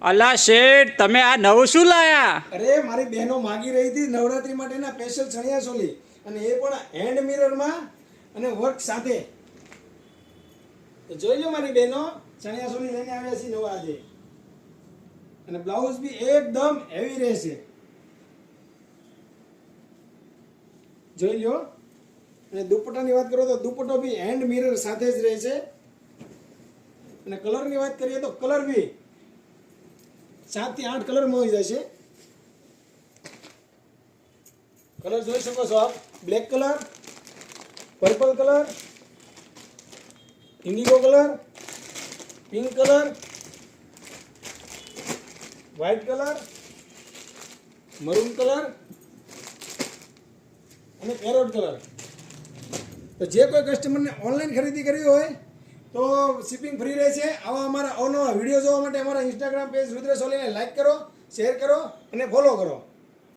અલા શેઠ, તમે આ નવું શું લાયા? અરે મારી બહેનો માગી રહી હતી નવરાત્રી માટેના સ્પેશિયલ ચણિયા ચોલી, અને એ પણ હેન્ડ મિરરમાં અને વર્ક સાથે. તો જોઈ લો મારી બહેનો, ચણિયા ચોલી લઈને આવ્યા છીએ નવા આજે. અને બ્લાઉઝ બી એકદમ હેવી રહેશે. જોઈ લો. અને દુપટ્ટાની વાત કરો તો દુપટ્ટો બી હેન્ડ મિરર સાથે જ રહેશે. અને કલરની વાત કરીએ તો કલર બી 7 થી 8 કલર મળી જશે. કલર જોઈ શકો છો આપ. Black colour, purple colour, Indigo colour, pink colour, white colour, maroon colour અને પેરોટ કલર. તો જે કોઈ કસ્ટમરને ઓનલાઈન ખરીદી કરવી હોય તો શિપિંગ ફ્રી રહેશે. આવા અમારા અવનવા વિડીયો જોવા માટે અમારા ઇન્સ્ટાગ્રામ પેજ રુદ્ર સોલીને લાઈક કરો, શેર કરો અને ફોલો કરો.